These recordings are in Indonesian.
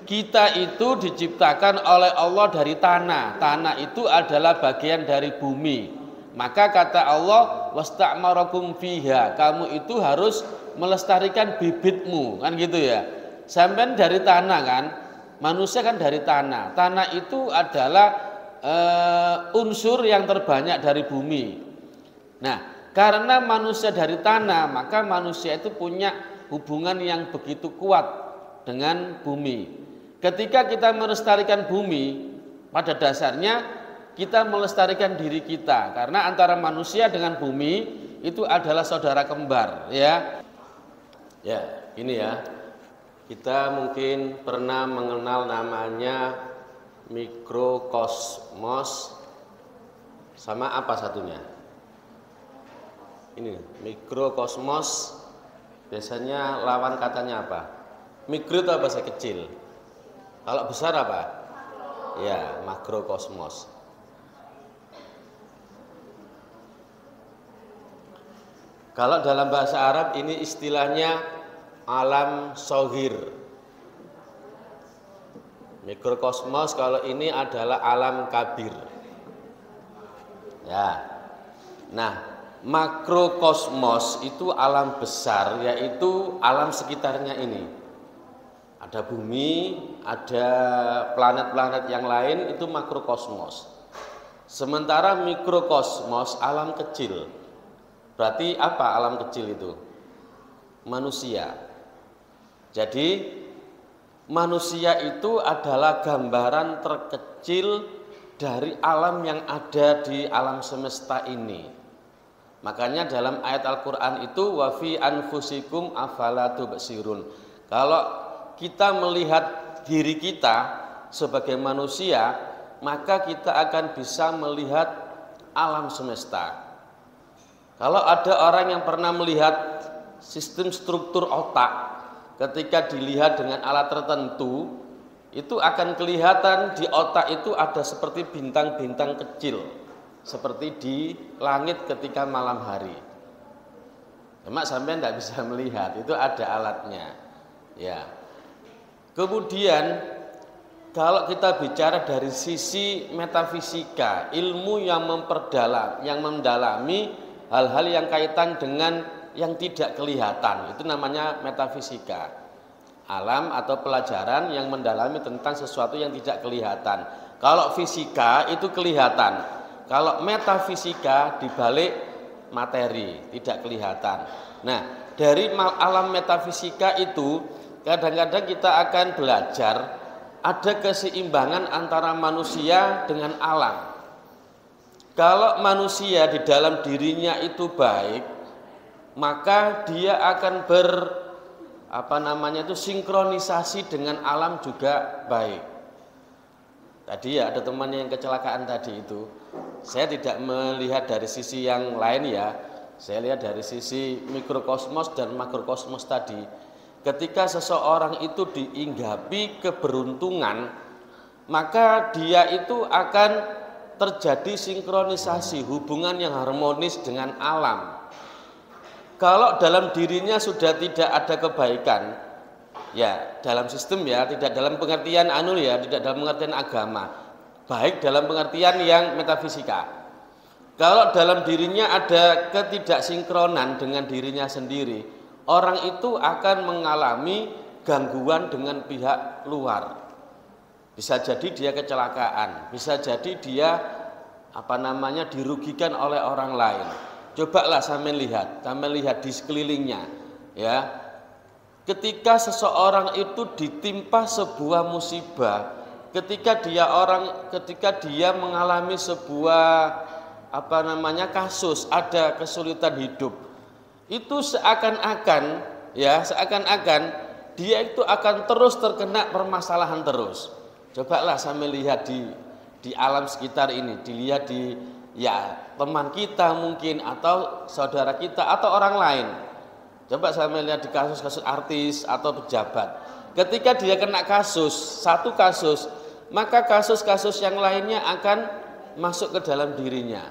Kita itu diciptakan oleh Allah dari tanah. Tanah itu adalah bagian dari bumi. Maka kata Allah, wasta'marakum fiha. Kamu itu harus melestarikan bibitmu, kan gitu ya. Sampai dari tanah kan, manusia kan dari tanah. Tanah itu adalah unsur yang terbanyak dari bumi. Nah, karena manusia dari tanah, maka manusia itu punya hubungan yang begitu kuat dengan bumi. Ketika kita melestarikan bumi, pada dasarnya kita melestarikan diri kita, karena antara manusia dengan bumi itu adalah saudara kembar, ya. Ya, ini ya. Kita mungkin pernah mengenal namanya mikrokosmos, sama apa satunya? Ini mikrokosmos, biasanya lawan katanya apa? Mikro itu bahasa kecil. Kalau besar apa? Ya, makrokosmos. Kalau dalam bahasa Arab ini istilahnya alam sohir. Mikrokosmos kalau ini adalah alam kabir. Ya. Nah, makrokosmos itu alam besar, yaitu alam sekitarnya ini. Ada bumi, ada planet-planet yang lain, itu makrokosmos. Sementara mikrokosmos alam kecil. Berarti apa alam kecil itu? Manusia. Jadi manusia itu adalah gambaran terkecil dari alam yang ada di alam semesta ini. Makanya dalam ayat Al-Quran itu wa fi anfusikum afala tubsirun. Kalau kita melihat diri kita sebagai manusia, maka kita akan bisa melihat alam semesta. Kalau ada orang yang pernah melihat sistem struktur otak, ketika dilihat dengan alat tertentu, itu akan kelihatan di otak itu ada seperti bintang-bintang kecil, seperti di langit ketika malam hari. Cuma sampai tidak bisa melihat, itu ada alatnya. Ya. Kemudian kalau kita bicara dari sisi metafisika, ilmu yang memperdalam, yang mendalami hal-hal yang kaitan dengan yang tidak kelihatan, itu namanya metafisika. Alam atau pelajaran yang mendalami tentang sesuatu yang tidak kelihatan. Kalau fisika itu kelihatan. Kalau metafisika dibalik materi, tidak kelihatan. Nah, dari alam metafisika itu kadang-kadang kita akan belajar ada keseimbangan antara manusia dengan alam. Kalau manusia di dalam dirinya itu baik, maka dia akan sinkronisasi dengan alam juga baik. Tadi ya ada temannya yang kecelakaan tadi itu. Saya tidak melihat dari sisi yang lain ya. Saya lihat dari sisi mikrokosmos dan makrokosmos tadi. Ketika seseorang itu diinggapi keberuntungan, maka dia itu akan terjadi sinkronisasi, hubungan yang harmonis dengan alam. Kalau dalam dirinya sudah tidak ada kebaikan, ya dalam sistem ya, tidak dalam pengertian tidak dalam pengertian agama, baik dalam pengertian yang metafisika. Kalau dalam dirinya ada ketidaksinkronan dengan dirinya sendiri, orang itu akan mengalami gangguan dengan pihak luar. Bisa jadi dia kecelakaan, bisa jadi dia dirugikan oleh orang lain. Cobalah sampai lihat di sekelilingnya, ya. Ketika seseorang itu ditimpa sebuah musibah, ketika dia mengalami sebuah kasus, ada kesulitan hidup, itu seakan-akan dia itu akan terus terkena permasalahan terus. Cobalah sampai lihat di alam sekitar ini, dilihat di teman kita mungkin atau saudara kita atau orang lain. Coba sampai lihat di kasus-kasus artis atau pejabat. Ketika dia kena satu kasus, maka kasus-kasus yang lainnya akan masuk ke dalam dirinya.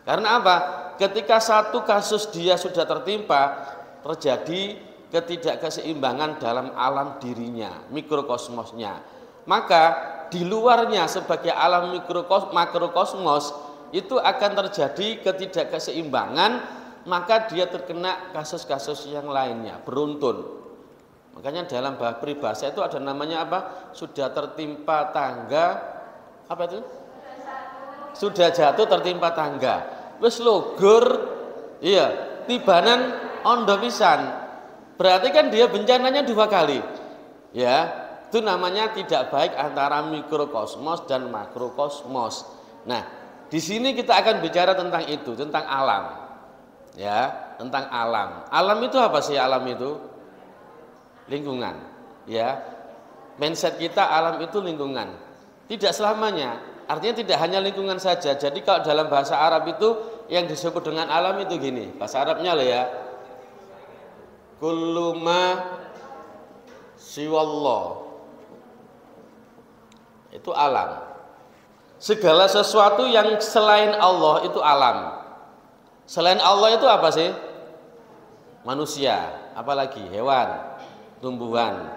Karena apa? Ketika satu kasus dia sudah tertimpa, terjadi ketidakkeseimbangan dalam alam dirinya, mikrokosmosnya. Maka di luarnya sebagai alam makrokosmos itu akan terjadi ketidakkeseimbangan, maka dia terkena kasus-kasus yang lainnya, beruntun. Makanya dalam peribahasa itu ada namanya apa? Sudah tertimpa tangga, apa itu? Sudah jatuh tertimpa tangga. Wis logur, iya, tibanan ondo pisan. Berarti kan dia bencananya 2 kali. Ya, itu namanya tidak baik antara mikrokosmos dan makrokosmos. Nah, di sini kita akan bicara tentang itu, tentang alam. Ya, tentang alam. Alam itu apa sih alam itu? Lingkungan, ya. Mindset kita alam itu lingkungan. Tidak selamanya, artinya tidak hanya lingkungan saja. Jadi kalau dalam bahasa Arab itu yang disebut dengan alam itu gini, bahasa Arabnya loh ya. Kullu ma siwallah. Itu alam. Segala sesuatu yang selain Allah itu alam. Selain Allah itu apa sih? Manusia, apalagi hewan, tumbuhan,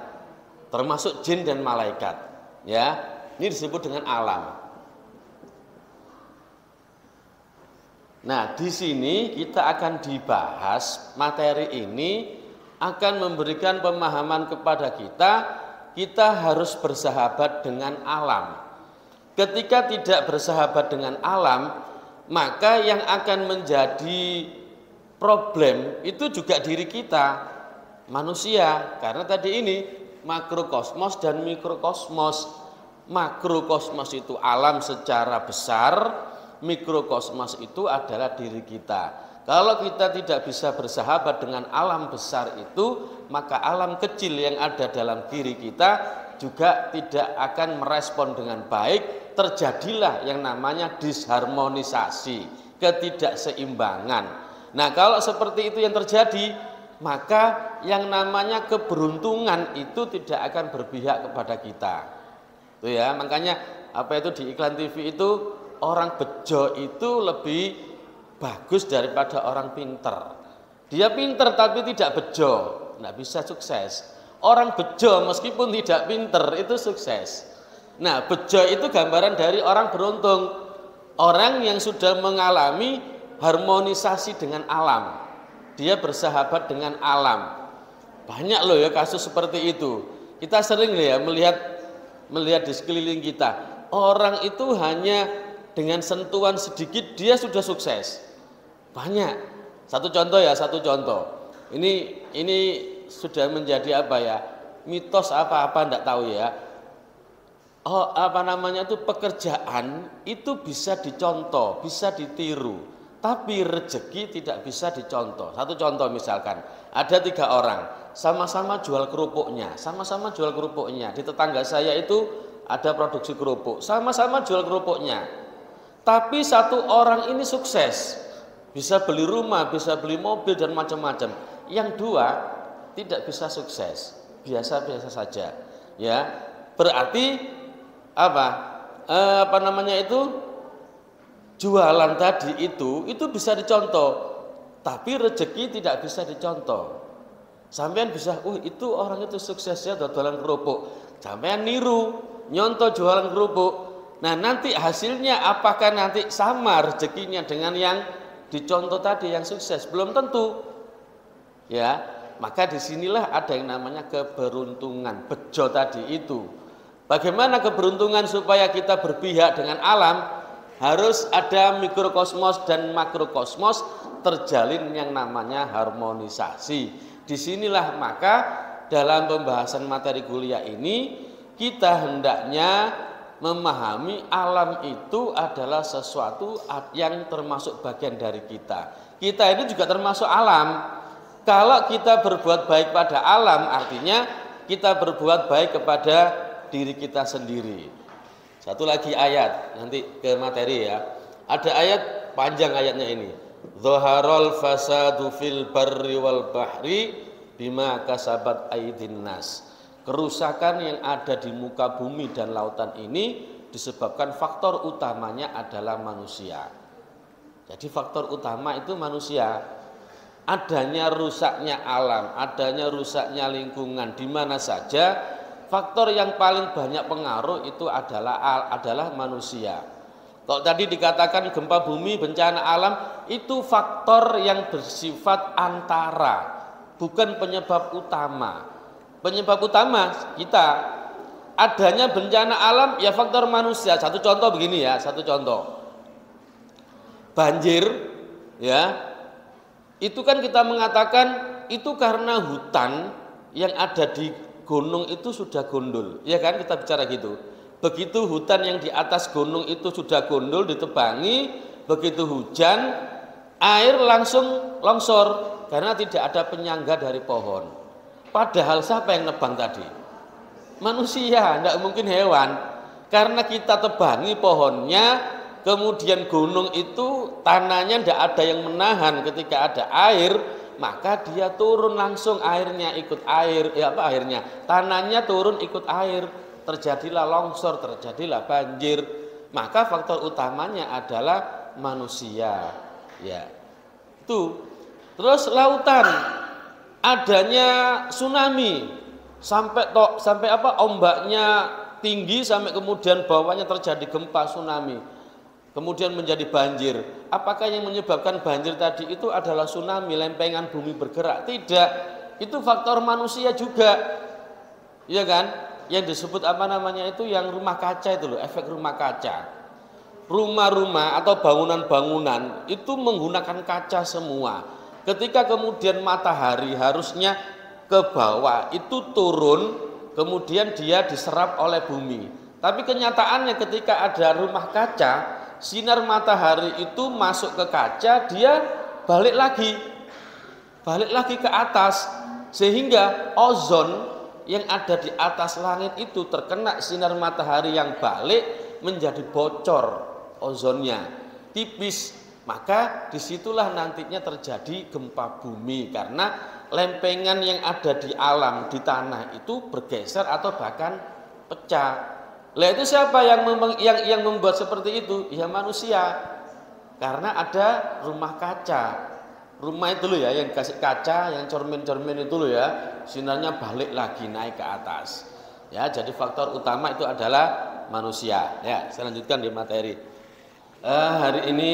termasuk jin dan malaikat. Ya, ini disebut dengan alam. Nah, di sini kita akan dibahas materi ini akan memberikan pemahaman kepada kita harus bersahabat dengan alam. Ketika tidak bersahabat dengan alam, maka yang akan menjadi problem itu juga diri kita, manusia, karena tadi ini makrokosmos dan mikrokosmos. Makrokosmos itu alam secara besar, mikrokosmos itu adalah diri kita. Kalau kita tidak bisa bersahabat dengan alam besar itu, maka alam kecil yang ada dalam diri kita juga tidak akan merespon dengan baik. Terjadilah yang namanya disharmonisasi, ketidakseimbangan. Nah, kalau seperti itu yang terjadi, maka yang namanya keberuntungan itu tidak akan berpihak kepada kita. Tuh ya, makanya apa itu di iklan TV itu orang bejo itu lebih bagus daripada orang pinter. Dia pinter tapi tidak bejo, tidak bisa sukses. Orang bejo meskipun tidak pinter itu sukses. Nah, bejo itu gambaran dari orang beruntung, orang yang sudah mengalami harmonisasi dengan alam. Dia bersahabat dengan alam. Banyak loh ya kasus seperti itu. Kita sering ya melihat di sekeliling kita. Orang itu hanya dengan sentuhan sedikit dia sudah sukses. Banyak. Satu contoh. Ini sudah menjadi apa ya? Mitos apa enggak tahu ya. Oh, apa namanya itu pekerjaan itu bisa dicontoh, bisa ditiru. Tapi rezeki tidak bisa dicontoh. Satu contoh misalkan, ada 3 orang, sama-sama jual kerupuknya. Di tetangga saya itu ada produksi kerupuk, sama-sama jual kerupuknya. Tapi satu orang ini sukses, bisa beli rumah, bisa beli mobil dan macam-macam. Yang 2 tidak bisa sukses, biasa-biasa saja. Ya, berarti apa namanya itu? Jualan tadi itu bisa dicontoh, tapi rezeki tidak bisa dicontoh. Sampean bisa, itu orang itu suksesnya jualan kerupuk. Sampean niru, nyontoh jualan kerupuk. Nah, nanti hasilnya apakah nanti sama rezekinya dengan yang dicontoh tadi yang sukses? Belum tentu. Ya, maka disinilah ada yang namanya keberuntungan, bejo tadi itu. Bagaimana keberuntungan supaya kita berpihak dengan alam? Harus ada mikrokosmos dan makrokosmos terjalin yang namanya harmonisasi. Disinilah maka dalam pembahasan materi kuliah ini kita hendaknya memahami alam itu adalah sesuatu yang termasuk bagian dari kita. Kita ini juga termasuk alam. Kalau kita berbuat baik pada alam, artinya kita berbuat baik kepada diri kita sendiri. Satu lagi ayat, nanti ke materi ya. Ada ayat panjang ayatnya ini. Zaharul fasadu fil barri wal bahri bima kasabat aydin nas. Kerusakan yang ada di muka bumi dan lautan ini disebabkan faktor utamanya adalah manusia. Jadi faktor utama itu manusia. adanya rusaknya alam, adanya rusaknya lingkungan di mana saja, faktor yang paling banyak pengaruh itu adalah manusia. Kalau tadi dikatakan gempa bumi, bencana alam, itu faktor yang bersifat antara, bukan penyebab utama. Penyebab utama kita adanya bencana alam ya faktor manusia. Satu contoh begini ya, satu contoh. Banjir ya. Itu kan kita mengatakan itu karena hutan yang ada di gunung itu sudah gondol. Ya kan kita bicara gitu. Begitu hutan yang di atas gunung itu sudah gondol, ditebangi, begitu hujan, air langsung longsor karena tidak ada penyangga dari pohon. Padahal siapa yang nebang tadi? Manusia, tidak mungkin hewan. Karena kita tebangi pohonnya, kemudian gunung itu tanahnya tidak ada yang menahan ketika ada air, maka dia turun langsung, airnya ikut air, airnya? Tanahnya turun ikut air, terjadilah longsor, terjadilah banjir. Maka faktor utamanya adalah manusia. Ya, itu. Terus lautan, adanya tsunami sampai ombaknya tinggi sampai kemudian bawahnya terjadi gempa tsunami, kemudian menjadi banjir. Apakah yang menyebabkan banjir tadi itu adalah tsunami, lempengan bumi bergerak? Tidak, itu faktor manusia juga, ya kan? Yang disebut itu yang rumah kaca itu loh, efek rumah kaca. Rumah-rumah atau bangunan-bangunan itu menggunakan kaca semua. Ketika kemudian matahari harusnya ke bawah itu turun, kemudian dia diserap oleh bumi. Tapi kenyataannya ketika ada rumah kaca, sinar matahari itu masuk ke kaca, dia balik lagi ke atas, sehingga ozon yang ada di atas langit itu terkena sinar matahari yang balik, menjadi bocor ozonnya, tipis. Maka disitulah nantinya terjadi gempa bumi karena lempengan yang ada di alam, di tanah itu bergeser atau bahkan pecah. Lah itu siapa yang membuat seperti itu? Ya manusia. Karena ada rumah kaca. Rumah itu loh ya, yang kasih kaca, yang cermin-cermin itu loh ya, sinarnya balik lagi naik ke atas. Ya, jadi faktor utama itu adalah manusia. Ya, saya lanjutkan di materi. Hari ini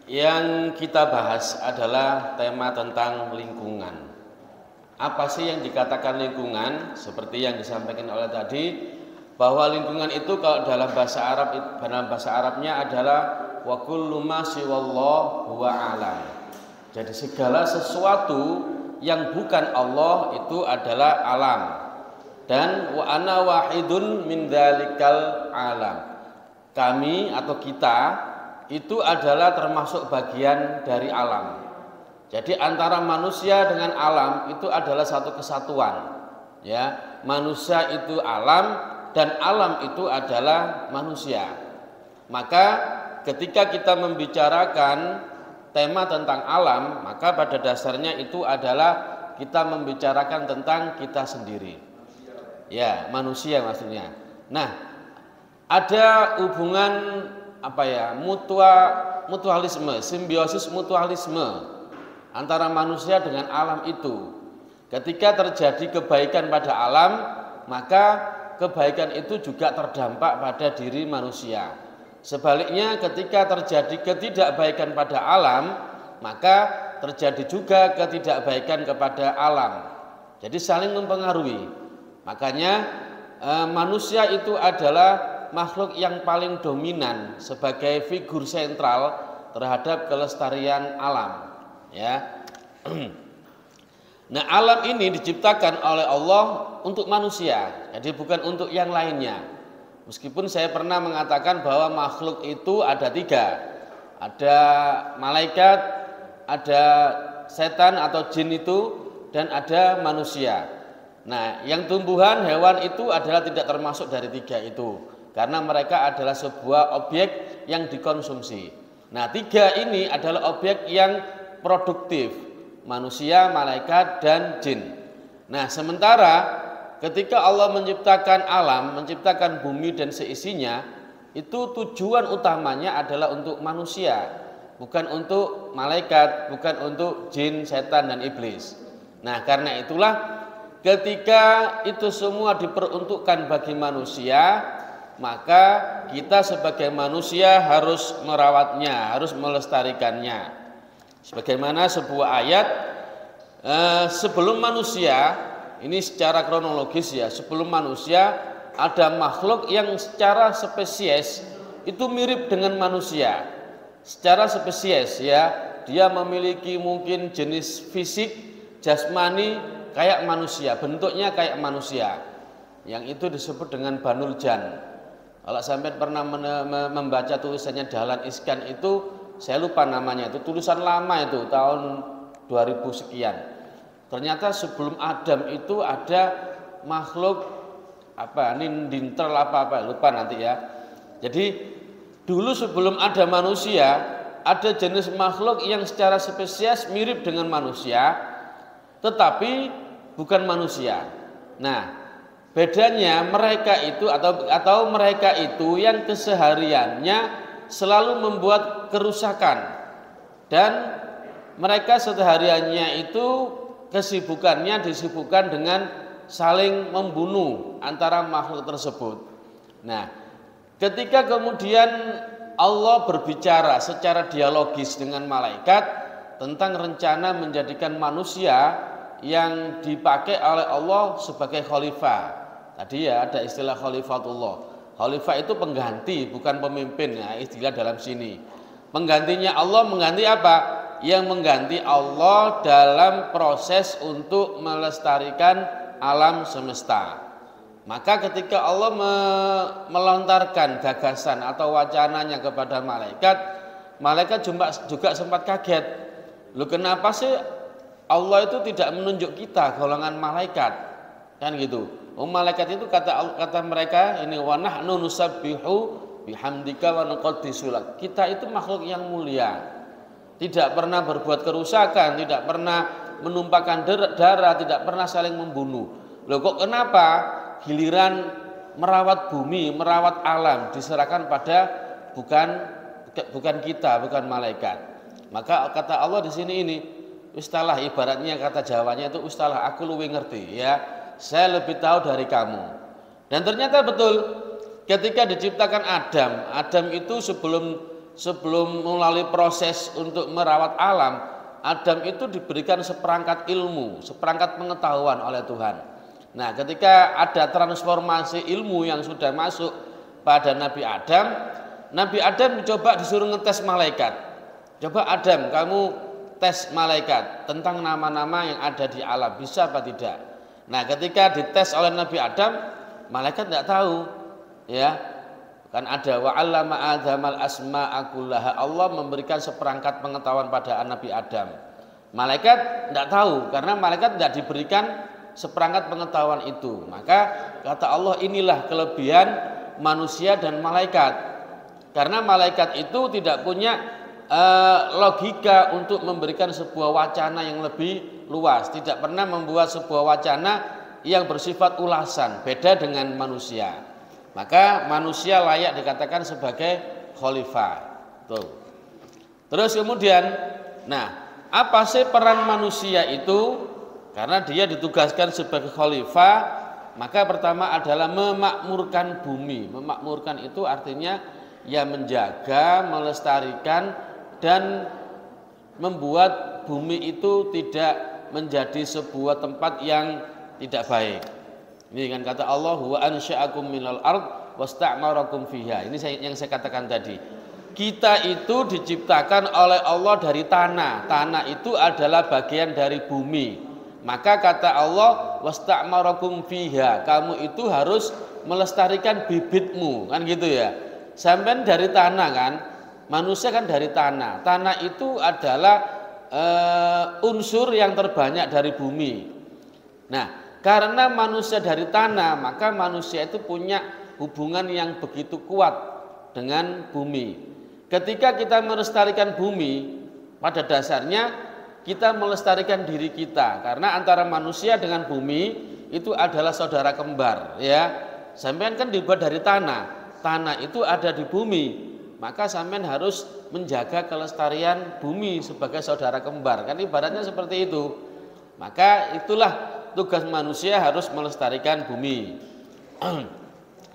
yang kita bahas adalah tema tentang lingkungan. Apa sih yang dikatakan lingkungan? Seperti yang disampaikan oleh tadi, bahwa lingkungan itu kalau dalam bahasa Arabnya adalah wa kullu ma siwallahu huwa alam. Jadi segala sesuatu yang bukan Allah itu adalah alam. Dan wa ana wahidun min dzalikal alam. Kami atau kita itu adalah termasuk bagian dari alam. Jadi antara manusia dengan alam itu adalah satu kesatuan. Ya, manusia itu alam dan alam itu adalah manusia. Maka ketika kita membicarakan tema tentang alam, maka pada dasarnya itu adalah kita membicarakan tentang kita sendiri. Ya, manusia maksudnya. Nah, ada hubungan mutualisme, simbiosis mutualisme antara manusia dengan alam itu. Ketika terjadi kebaikan pada alam, maka kebaikan itu juga terdampak pada diri manusia. Sebaliknya ketika terjadi ketidakbaikan pada alam, maka terjadi juga ketidakbaikan kepada alam. Jadi saling mempengaruhi. Makanya manusia itu adalah makhluk yang paling dominan sebagai figur sentral terhadap kelestarian alam. Ya. Nah, alam ini diciptakan oleh Allah untuk manusia, jadi bukan untuk yang lainnya. Meskipun saya pernah mengatakan bahwa makhluk itu ada 3, ada malaikat, ada setan atau jin itu, dan ada manusia. Nah, yang tumbuhan, hewan itu adalah tidak termasuk dari 3 itu. Karena mereka adalah sebuah objek yang dikonsumsi. Nah, 3 ini adalah objek yang produktif, manusia, malaikat, dan jin. Nah, sementara ketika Allah menciptakan alam, menciptakan bumi dan seisinya, itu tujuan utamanya adalah untuk manusia. bukan untuk malaikat, bukan untuk jin, setan dan iblis. Nah, karena itulah ketika itu semua diperuntukkan bagi manusia, maka kita sebagai manusia harus merawatnya, harus melestarikannya. Sebagaimana sebuah ayat, sebelum manusia, ini secara kronologis ya, sebelum manusia ada makhluk yang secara spesies itu mirip dengan manusia. Secara spesies ya, dia memiliki mungkin jenis fisik jasmani kayak manusia, bentuknya kayak manusia. Yang itu disebut dengan Banul Jan. Kalau sampai pernah membaca tulisannya Dahlan Iskan itu, saya lupa namanya, itu tulisan lama itu tahun 2000 sekian. Ternyata sebelum Adam itu ada makhluk apa, Nindintel apa lupa nanti ya. Jadi dulu sebelum ada manusia, ada jenis makhluk yang secara spesies mirip dengan manusia, tetapi bukan manusia. Nah, bedanya mereka itu atau mereka itu yang kesehariannya selalu membuat kerusakan, dan mereka sehariannya itu kesibukannya disibukkan dengan saling membunuh antara makhluk tersebut. Nah, ketika kemudian Allah berbicara secara dialogis dengan malaikat tentang rencana menjadikan manusia yang dipakai oleh Allah sebagai khalifah. Tadi ya ada istilah khalifatullah. Khalifah itu pengganti, bukan pemimpin ya, istilah dalam sini. Penggantinya Allah mengganti apa? Yang mengganti Allah dalam proses untuk melestarikan alam semesta. Maka ketika Allah melontarkan gagasan atau wacananya kepada malaikat, malaikat juga sempat kaget. Loh, kenapa sih Allah itu tidak menunjuk kita golongan malaikat? Kan gitu. Malaikat itu kata mereka ini, wa nahnu nusabbihu bihamdika wa nuqaddisu lak. Kita itu makhluk yang mulia. Tidak pernah berbuat kerusakan, tidak pernah menumpahkan darah, tidak pernah saling membunuh. Loh, kok kenapa giliran merawat bumi, merawat alam diserahkan pada bukan kita, bukan malaikat? Maka kata Allah di sini ini, ustalah, ibaratnya kata Jawanya itu ustalah, aku lebih ngerti ya, saya lebih tahu dari kamu. Dan ternyata betul, ketika diciptakan Adam itu sebelum melalui proses untuk merawat alam, Adam itu diberikan seperangkat ilmu, seperangkat pengetahuan oleh Tuhan. Nah, ketika ada transformasi ilmu yang sudah masuk pada Nabi Adam dicoba disuruh ngetes malaikat. Coba Adam, kamu tes malaikat tentang nama-nama yang ada di alam, bisa apa tidak? Nah, ketika dites oleh Nabi Adam, malaikat tidak tahu, ya. Kan ada wa 'allama Adamal asma'a kullaha, Allah memberikan seperangkat pengetahuan pada Nabi Adam. Malaikat tidak tahu karena malaikat tidak diberikan seperangkat pengetahuan itu. Maka kata Allah, inilah kelebihan manusia dan malaikat. Karena malaikat itu tidak punya logika untuk memberikan sebuah wacana yang lebih luas, tidak pernah membuat sebuah wacana yang bersifat ulasan, beda dengan manusia. Maka manusia layak dikatakan sebagai khalifah. Tuh. Terus kemudian, nah, apa sih peran manusia itu? Karena dia ditugaskan sebagai khalifah, maka pertama adalah memakmurkan bumi. Memakmurkan itu artinya ya menjaga, melestarikan, dan membuat bumi itu tidak menjadi sebuah tempat yang tidak baik. Ini kan kata Allah, wa ansya'akum minal ard wasta'marakum fiha. Ini yang saya katakan tadi. Kita itu diciptakan oleh Allah dari tanah. Tanah itu adalah bagian dari bumi. Maka kata Allah, wasta'marakum fiha, kamu itu harus melestarikan bibitmu, kan gitu ya. Sampai dari tanah kan, manusia kan dari tanah. Tanah itu adalah unsur yang terbanyak dari bumi. Nah, karena manusia dari tanah, maka manusia itu punya hubungan yang begitu kuat dengan bumi. Ketika kita melestarikan bumi, pada dasarnya kita melestarikan diri kita, karena antara manusia dengan bumi itu adalah saudara kembar ya. Sampean kan dibuat dari tanah, tanah itu ada di bumi. maka sampean harus menjaga kelestarian bumi sebagai saudara kembar. Kan ibaratnya seperti itu. Maka itulah tugas manusia, harus melestarikan bumi.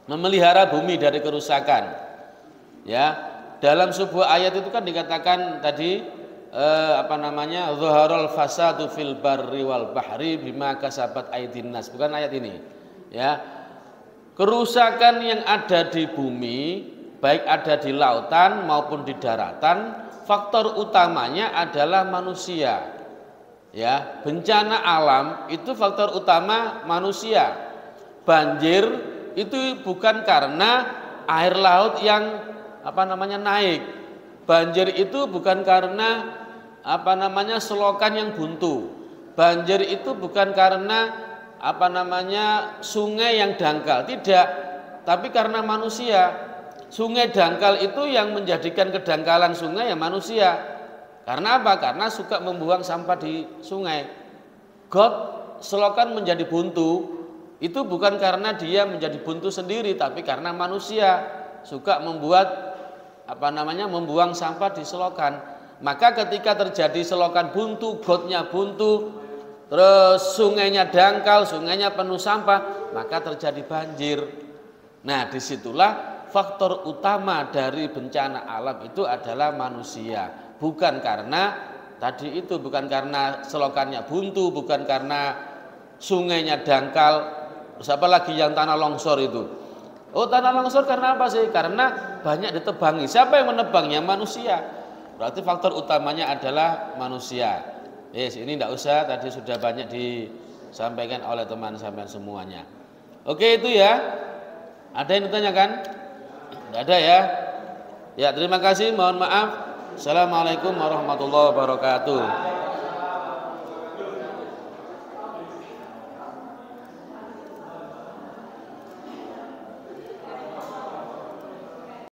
Memelihara bumi dari kerusakan. Ya, dalam sebuah ayat itu kan dikatakan tadi Zuharul fasadu fil barri wal bahri bima kasabat aydin nas. Bukan ayat ini. Ya. Kerusakan yang ada di bumi, baik ada di lautan maupun di daratan, faktor utamanya adalah manusia. Ya, bencana alam itu faktor utama manusia. Banjir itu bukan karena air laut yang naik. Banjir itu bukan karena selokan yang buntu. Banjir itu bukan karena sungai yang dangkal, tidak, tapi karena manusia. Sungai dangkal itu yang menjadikan kedangkalan sungai ya manusia. Karena apa? Karena suka membuang sampah di sungai. Got selokan menjadi buntu itu bukan karena dia menjadi buntu sendiri, tapi karena manusia suka membuang sampah di selokan. Maka ketika terjadi selokan buntu, gotnya buntu, terus sungainya dangkal, sungainya penuh sampah, maka terjadi banjir. Nah, disitulah faktor utama dari bencana alam itu adalah manusia. Bukan karena selokannya buntu, bukan karena sungainya dangkal. Terus apalagi yang tanah longsor itu. Oh, tanah longsor karena apa sih? Karena banyak ditebangi. Siapa yang menebangnya? Manusia. Berarti faktor utamanya adalah manusia. Yes, ini tidak usah, tadi sudah banyak disampaikan oleh teman sampean semuanya. Oke, itu ya. Ada yang ditanyakan? Tidak ada ya? Ya, terima kasih, mohon maaf. Assalamualaikum warahmatullahi wabarakatuh.